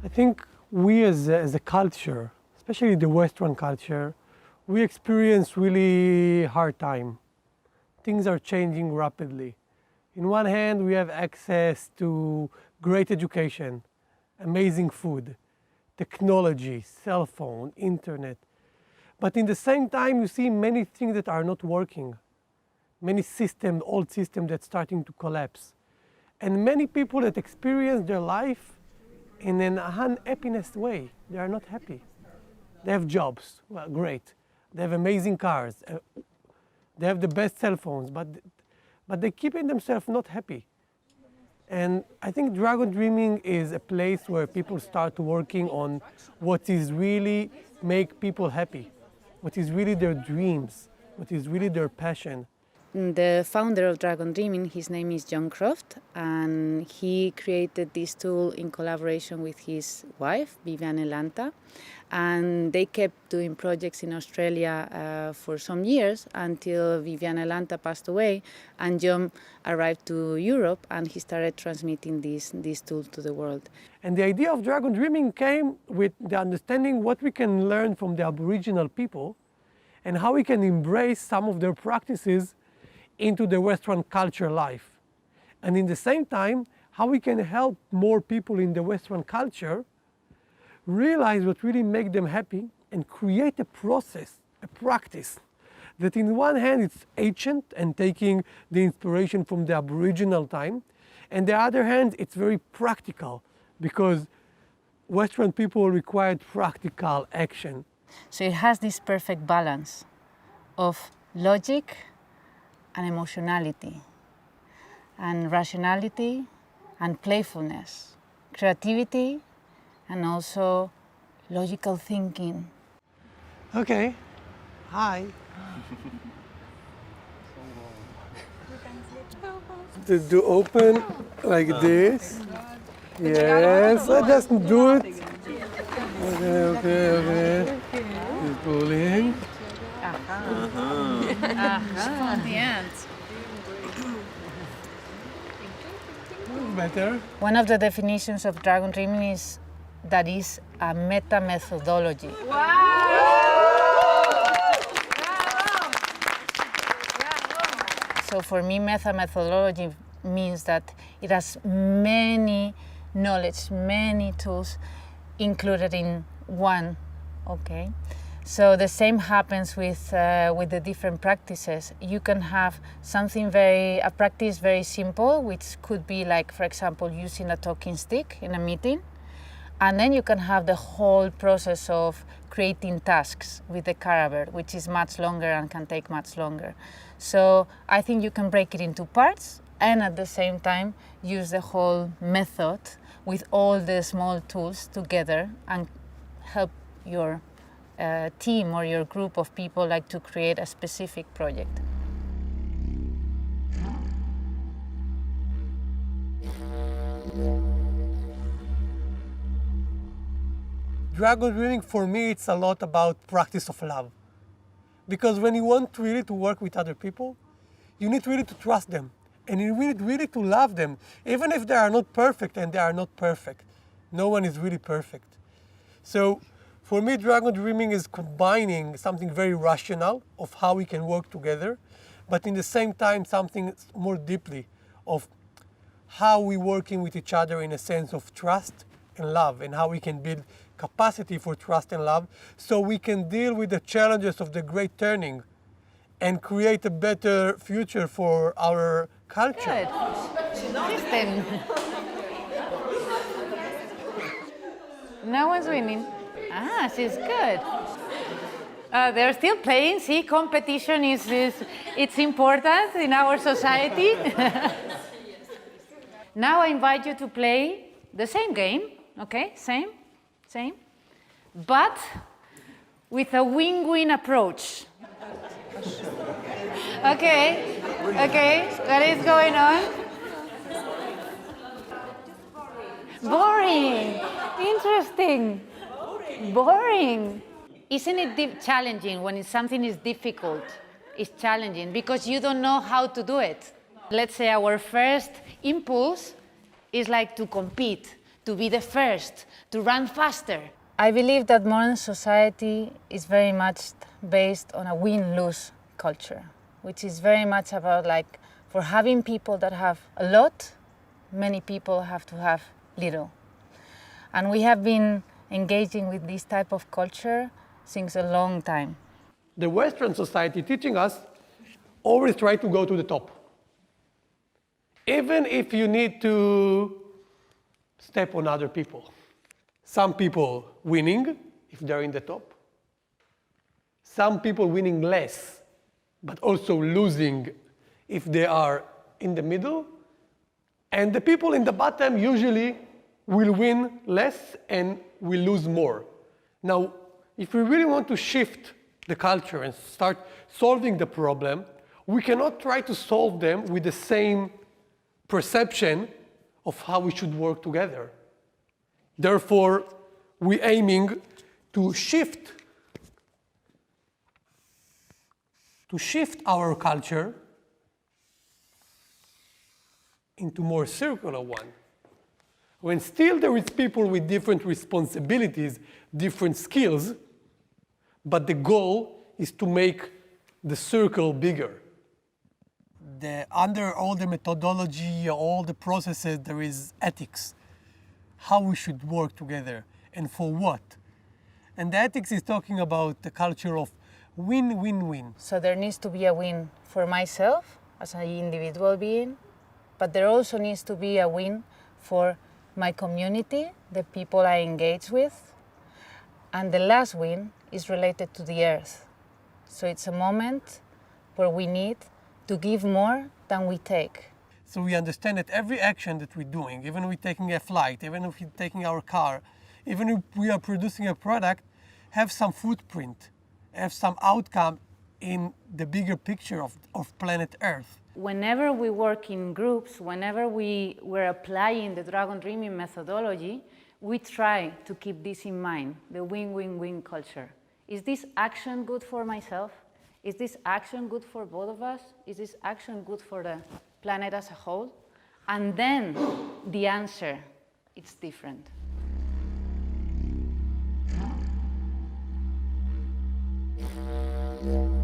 I think we as a culture, especially the Western culture, we experience really hard time. Things are changing rapidly. In one hand, we have access to great education, amazing food, technology, cell phone, internet. But in the same time, you see many things that are not working. Many systems, old systems that's starting to collapse. And many people that experience their life in an unhappiness way. They are not happy. They have jobs, well, great. They have amazing cars. They have the best cell phones, but they keep in themselves not happy. And I think Dragon Dreaming is a place where people start working on what is really make people happy, what is really their dreams, what is really their passion. The founder of Dragon Dreaming, his name is John Croft, and he created this tool in collaboration with his wife, Viviane Lanta. And they kept doing projects in Australia for some years until Viviane Lanta passed away and John arrived to Europe and he started transmitting this tool to the world. And the idea of Dragon Dreaming came with the understanding what we can learn from the Aboriginal people and how we can embrace some of their practices into the Western culture life. And in the same time, how we can help more people in the Western culture realize what really makes them happy and create a process, a practice that in one hand it's ancient and taking the inspiration from the Aboriginal time, and the other hand it's very practical because Western people required practical action. So it has this perfect balance of logic and emotionality, and rationality and playfulness, creativity and also logical thinking. Okay, hi. to open like this. Yes, I just do it. Okay. He's pulling. From the end. Better. One of the definitions of Dragon Dreaming is that is a meta methodology. So for me, meta methodology means that it has many knowledge, many tools included in one. Okay. So the same happens with the different practices. You can have a practice very simple, which could be like, for example, using a talking stick in a meeting. And then you can have the whole process of creating tasks with the caraver, which is much longer and can take much longer. So I think you can break it into parts and at the same time use the whole method with all the small tools together and help your team or your group of people like to create a specific project. Dragon Dreaming for me, it's a lot about practice of love. Because when you want really to work with other people, you need really to trust them. And you need really to love them, even if they are not perfect, and they are not perfect. No one is really perfect. So for me, Dragon Dreaming is combining something very rational of how we can work together, but in the same time, something more deeply of how we're working with each other in a sense of trust and love, and how we can build capacity for trust and love so we can deal with the challenges of the great turning and create a better future for our culture. Good. Listen. No one's winning. Ah, she's good. They're still playing. See, competition it's important in our society. Now I invite you to play the same game. Okay, same, but with a win-win approach. Okay, what is going on? Boring. Interesting. Boring. Isn't it challenging when something is difficult? It's challenging because you don't know how to do it. Let's say our first impulse is like to compete, to be the first, to run faster. I believe that modern society is very much based on a win-lose culture, which is very much about like, for having people that have a lot, many people have to have little. And we have been engaging with this type of culture since a long time. The Western society teaching us always try to go to the top. Even if you need to step on other people. Some people winning if they're in the top. Some people winning less, but also losing if they are in the middle. And the people in the bottom usually will win less and will lose more. Now, if we really want to shift the culture and start solving the problem, we cannot try to solve them with the same perception of how we should work together. Therefore, we're aiming to shift our culture into more circular one. When still there is people with different responsibilities, different skills, but the goal is to make the circle bigger. Under all the methodology, all the processes, there is ethics. How we should work together and for what. And the ethics is talking about the culture of win-win-win. So there needs to be a win for myself as an individual being, but there also needs to be a win for my community, the people I engage with. And the last win is related to the earth. So it's a moment where we need to give more than we take. So we understand that every action that we're doing, even if we're taking a flight, even if we're taking our car, even if we are producing a product, have some footprint, have some outcome in the bigger picture of planet Earth. Whenever we work in groups, whenever we were applying the Dragon Dreaming methodology, we try to keep this in mind, the win-win-win culture. Is this action good for myself? Is this action good for both of us? Is this action good for the planet as a whole? And then the answer, it's different. Yeah.